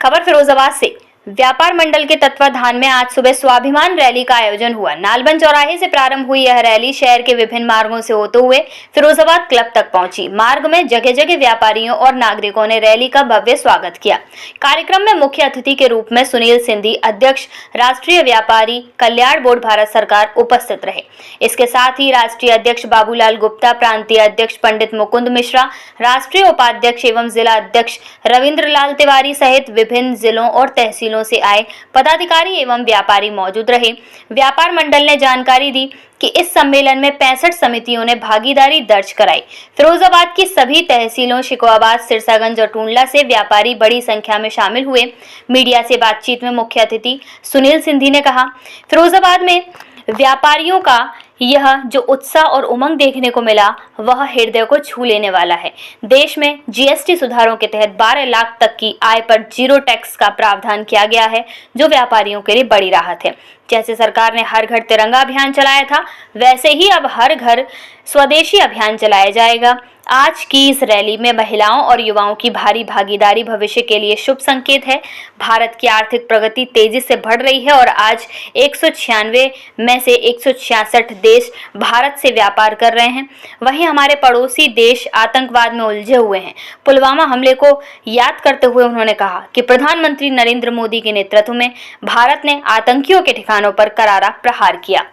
खबर फिरोजाबाद से। व्यापार मंडल के तत्वाधान में आज सुबह स्वाभिमान रैली का आयोजन हुआ। नालबंद चौराहे से प्रारंभ हुई यह रैली शहर के विभिन्न मार्गों से होते हुए फिरोजाबाद क्लब तक पहुंची। मार्ग में जगह जगह व्यापारियों और नागरिकों ने रैली का भव्य स्वागत किया। कार्यक्रम में मुख्य अतिथि के रूप में सुनील सिंधी, अध्यक्ष राष्ट्रीय व्यापारी कल्याण बोर्ड भारत सरकार, उपस्थित रहे। इसके साथ ही राष्ट्रीय अध्यक्ष बाबूलाल गुप्ता, प्रांतीय अध्यक्ष पंडित मुकुंद मिश्रा, राष्ट्रीय उपाध्यक्ष एवं जिला अध्यक्ष रविंद्र लाल तिवारी सहित विभिन्न जिलों और तहसीलों से आए पदाधिकारी एवं व्यापारी मौजूद रहे। व्यापार मंडल ने जानकारी दी कि इस सम्मेलन में 65 समितियों ने भागीदारी दर्ज कराई। फिरोजाबाद की सभी तहसीलों शिकोहाबाद, सिरसागंज और टूंडला से व्यापारी बड़ी संख्या में शामिल हुए। मीडिया से बातचीत में मुख्य अतिथि सुनील सिंधी ने कहा, फिरोजाबाद में व्यापारियों का यह जो उत्साह और उमंग देखने को मिला वह हृदय को छू लेने वाला है। देश में जीएसटी सुधारों के तहत 12 लाख तक की आय पर जीरो टैक्स का प्रावधान किया गया है, जो व्यापारियों के लिए बड़ी राहत है। जैसे सरकार ने हर घर तिरंगा अभियान चलाया था, वैसे ही अब हर घर स्वदेशी अभियान चलाया जाएगा। आज की इस रैली में महिलाओं और युवाओं की भारी भागीदारी भविष्य के लिए शुभ संकेत है। भारत की आर्थिक प्रगति तेजी से बढ़ रही है और आज 196 में से 166 देश भारत से व्यापार कर रहे हैं। वहीं हमारे पड़ोसी देश आतंकवाद में उलझे हुए हैं। पुलवामा हमले को याद करते हुए उन्होंने कहा कि प्रधानमंत्री नरेंद्र मोदी के नेतृत्व में भारत ने आतंकियों के ठिकानों पर करारा प्रहार किया।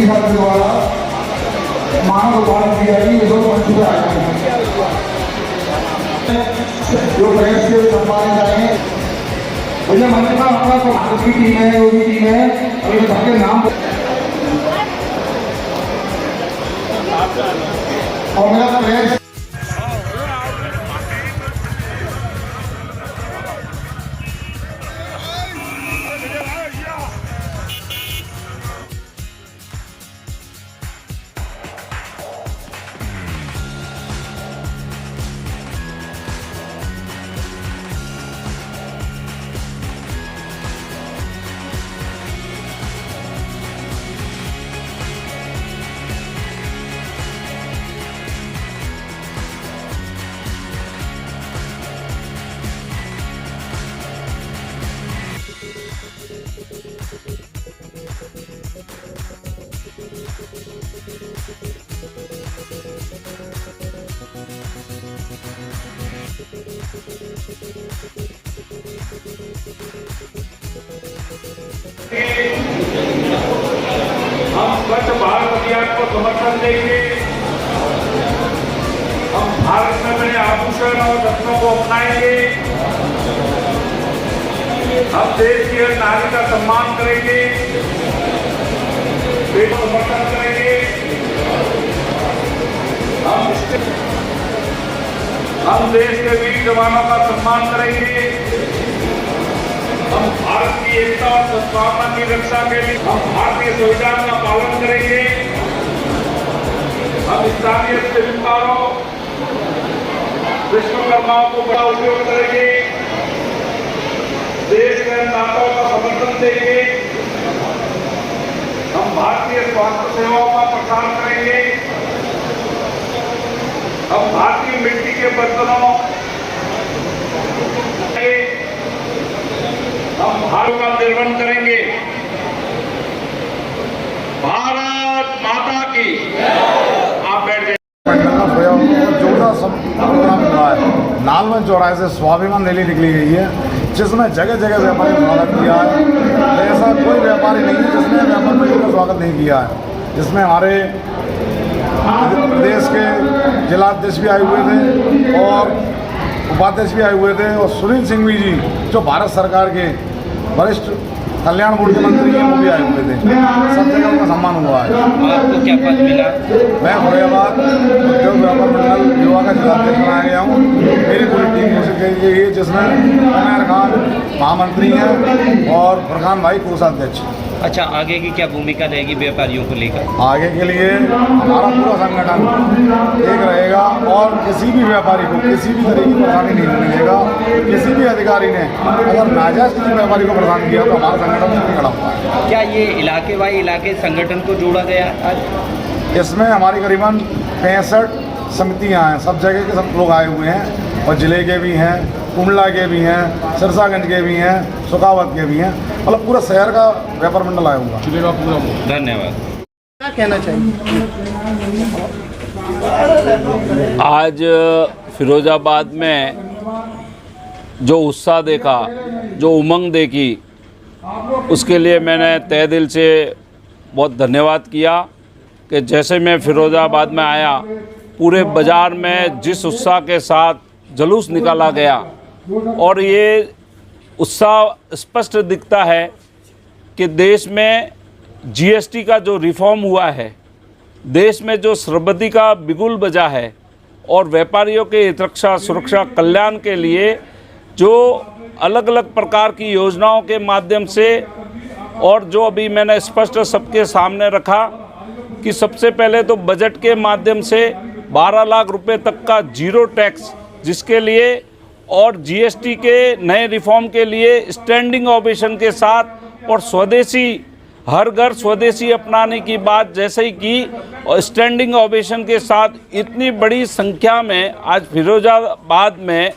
द्वारा मानव उदाहरण दिया है, ये लोग मंच पे आए हैं जो प्रेस के सम्मानित आए हैं। भैया मंच पर अपना तो भारत की टीम है, वो भी टीम है, और सबके नाम और मेरा प्रेस हम स्वच्छ भारत अभियान को समर्थन देंगे। हम भारत में बने आभूषण और रत्नों को अपनाएंगे। हम देश के नागरिक का सम्मान करेंगे, देश को समर्थन करेंगे। हम देश के वीर जवानों का सम्मान करेंगे। हम भारत की एकता और सद्भावना की रक्षा के लिए हम भारतीय संविधान का पालन करेंगे। हम स्थानीय शिल्पकारों, विश्वकर्माओं को बड़ा उपयोग करेंगे। देश के अन्नदाताओं का समर्थन देंगे। हम भारतीय स्वास्थ्य सेवाओं का प्रसार करेंगे। हम भारतीय मिट्टी के बर्तनों, हम भारत का निर्माण करेंगे। भारत माता की। आप बैठ जाइए। जोरदार प्रोग्राम हुआ है। नालबंद चौराहे से स्वाभिमान रैली निकली गई है, जिसमें जगह जगह व्यापारी का स्वागत किया है। ऐसा कोई व्यापारी नहीं है जिसने व्यापार मंडल का स्वागत नहीं किया है। जिसमें हमारे प्रदेश के जिलाध्यक्ष भी आए हुए थे और उपाध्यक्ष भी आए हुए थे, और सुनील सिंघवी जी जो भारत सरकार के वरिष्ठ कल्याण बोर्ड के मंत्री हैं, वो भी आए हुए थे। सब जगह उनका सम्मान हुआ है। आपको क्या पद मिला? मैं फिरोजाबाद उद्योग व्यापार मंडल युवा का जिलाध्यक्ष बनाया गया हूँ। मेरी पूरी टीम घोषित की गई है, जिसमें उमर खान महामंत्री हैं और फरखान भाई कोषाध्यक्ष। अच्छा, आगे की क्या भूमिका रहेगी व्यापारियों को लेकर? आगे के लिए हमारा पूरा संगठन एक रहेगा और किसी भी व्यापारी को किसी भी तरह की परेशानी नहीं होने देगा। किसी भी अधिकारी ने अगर नाजायज़ किसी व्यापारी को परेशान किया तो हमारा संगठन उसमें खड़ा हुआ है। क्या ये इलाके वाई इलाके संगठन को जोड़ा गया आज? इसमें हमारी करीबन 65 समितियाँ हैं, सब जगह के सब लोग आए हुए हैं और ज़िले के भी हैं, कुंडला के भी हैं, सिरसागंज के भी हैं, सुखावत के भी हैं, मतलब पूरा शहर का व्यापार मंडल आया हुआ है। धन्यवाद। क्या कहना चाहिए? आज फिरोज़ाबाद में जो उत्साह देखा, जो उमंग देखी, उसके लिए मैंने तहे दिल से बहुत धन्यवाद किया कि जैसे मैं फिरोज़ाबाद में आया, पूरे बाज़ार में जिस उत्साह के साथ जुलूस निकाला गया और ये उत्साह स्पष्ट दिखता है कि देश में जीएसटी का जो रिफॉर्म हुआ है, देश में जो श्रमबद्धि का बिगुल बजा है और व्यापारियों के हित रक्षा, सुरक्षा, कल्याण के लिए जो अलग अलग प्रकार की योजनाओं के माध्यम से और जो अभी मैंने स्पष्ट सबके सामने रखा कि सबसे पहले तो बजट के माध्यम से 12 लाख रुपए तक का जीरो टैक्स, जिसके लिए और जीएसटी के नए रिफॉर्म के लिए स्टैंडिंग ओवेशन के साथ और स्वदेशी हर घर स्वदेशी अपनाने की बात जैसे ही की और स्टैंडिंग ओवेशन के साथ इतनी बड़ी संख्या में आज फिरोज़ाबाद में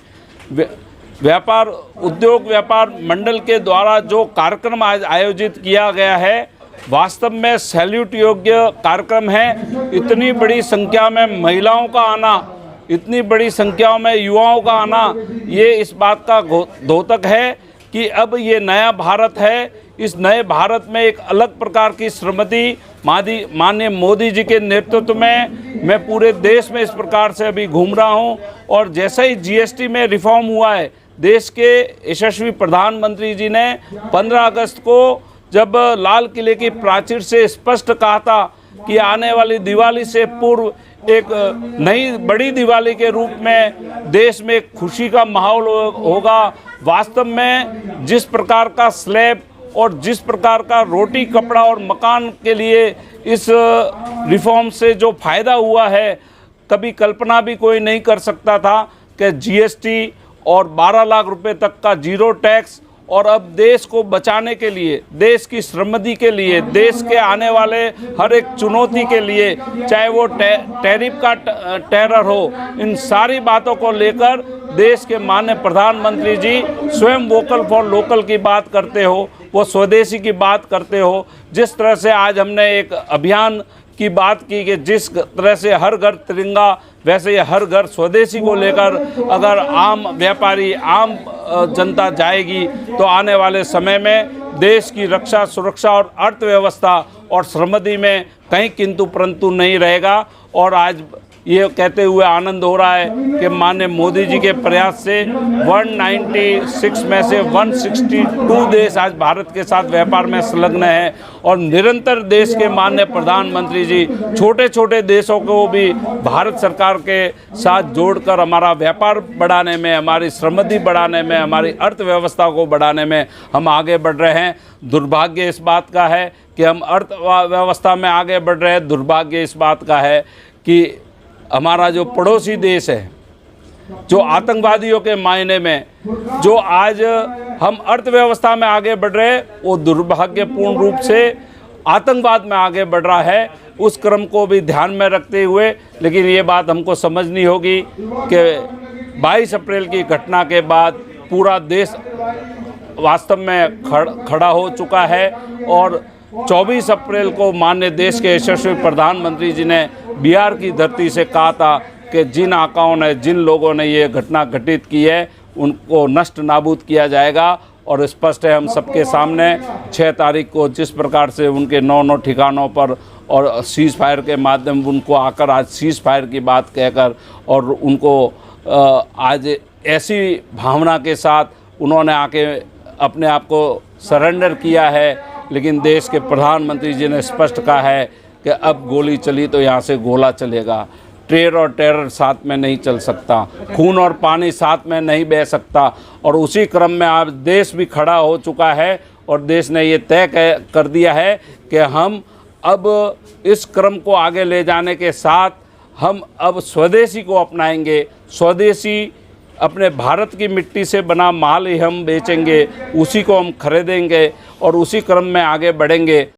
व्यापार उद्योग व्यापार मंडल के द्वारा जो कार्यक्रम आज आयोजित किया गया है, वास्तव में सैल्यूट योग्य कार्यक्रम है। इतनी बड़ी संख्या में महिलाओं का आना, इतनी बड़ी संख्या में युवाओं का आना, ये इस बात का द्योतक है कि अब ये नया भारत है। इस नए भारत में एक अलग प्रकार की श्रीमती माननीय मोदी जी के नेतृत्व में मैं पूरे देश में इस प्रकार से अभी घूम रहा हूँ और जैसे ही जीएसटी में रिफॉर्म हुआ है, देश के यशस्वी प्रधानमंत्री जी ने 15 अगस्त को जब लाल किले की प्राचीर से स्पष्ट कहा था कि आने वाली दिवाली से पूर्व एक नई बड़ी दिवाली के रूप में देश में एक खुशी का माहौल होगा। वास्तव में जिस प्रकार का स्लैब और जिस प्रकार का रोटी, कपड़ा और मकान के लिए इस रिफॉर्म से जो फ़ायदा हुआ है, कभी कल्पना भी कोई नहीं कर सकता था कि जीएसटी और 12 लाख रुपए तक का जीरो टैक्स और अब देश को बचाने के लिए, देश की समृद्धि के लिए, देश के आने वाले हर एक चुनौती के लिए, चाहे वो टैरिफ का टेरर हो, इन सारी बातों को लेकर देश के माननीय प्रधानमंत्री जी स्वयं वोकल फॉर लोकल की बात करते हो, वो स्वदेशी की बात करते हो। जिस तरह से आज हमने एक अभियान की बात की कि जिस तरह से हर घर तिरंगा, वैसे ये हर घर स्वदेशी को लेकर अगर आम व्यापारी, आम जनता जाएगी तो आने वाले समय में देश की रक्षा, सुरक्षा और अर्थव्यवस्था और समृद्धि में कहीं किंतु परंतु नहीं रहेगा। और आज ये कहते हुए आनंद हो रहा है कि माननीय मोदी जी के प्रयास से 196 में से 162 देश आज भारत के साथ व्यापार में संलग्न है और निरंतर देश के माननीय प्रधानमंत्री जी छोटे छोटे देशों को भी भारत सरकार के साथ जोड़कर हमारा व्यापार बढ़ाने में, हमारी समृद्धि बढ़ाने में, हमारी अर्थव्यवस्था को बढ़ाने में हम आगे बढ़ रहे हैं। दुर्भाग्य इस बात का है कि हम अर्थव्यवस्था में आगे बढ़ रहे हैं। दुर्भाग्य इस बात का है कि हमारा जो पड़ोसी देश है, जो आतंकवादियों के मायने में जो आज हम अर्थव्यवस्था में आगे बढ़ रहे हैं, वो दुर्भाग्यपूर्ण रूप से आतंकवाद में आगे बढ़ रहा है। उस क्रम को भी ध्यान में रखते हुए, लेकिन ये बात हमको समझनी होगी कि 22 अप्रैल की घटना के बाद पूरा देश वास्तव में खड़ा हो चुका है और 24 अप्रैल को माननीय देश के यशस्वी प्रधानमंत्री जी ने बिहार की धरती से कहा था कि जिन आकाओं ने, जिन लोगों ने ये घटना घटित की है, उनको नष्ट नाबूद किया जाएगा। और स्पष्ट है हम सबके सामने 6 तारीख को जिस प्रकार से उनके 9 ठिकानों पर और सीज़ फायर के माध्यम उनको आकर आज सीज़ फायर की बात कहकर और उनको आज ऐसी भावना के साथ उन्होंने आके अपने आप को सरेंडर किया है। लेकिन देश के प्रधानमंत्री जी ने स्पष्ट कहा है कि अब गोली चली तो यहाँ से गोला चलेगा। ट्रेड और टेरर साथ में नहीं चल सकता, खून और पानी साथ में नहीं बह सकता। और उसी क्रम में आज देश भी खड़ा हो चुका है और देश ने ये तय कर दिया है कि हम अब इस क्रम को आगे ले जाने के साथ हम अब स्वदेशी को अपनाएंगे। स्वदेशी अपने भारत की मिट्टी से बना माल ही हम बेचेंगे, उसी को हम खरीदेंगे और उसी क्रम में आगे बढ़ेंगे।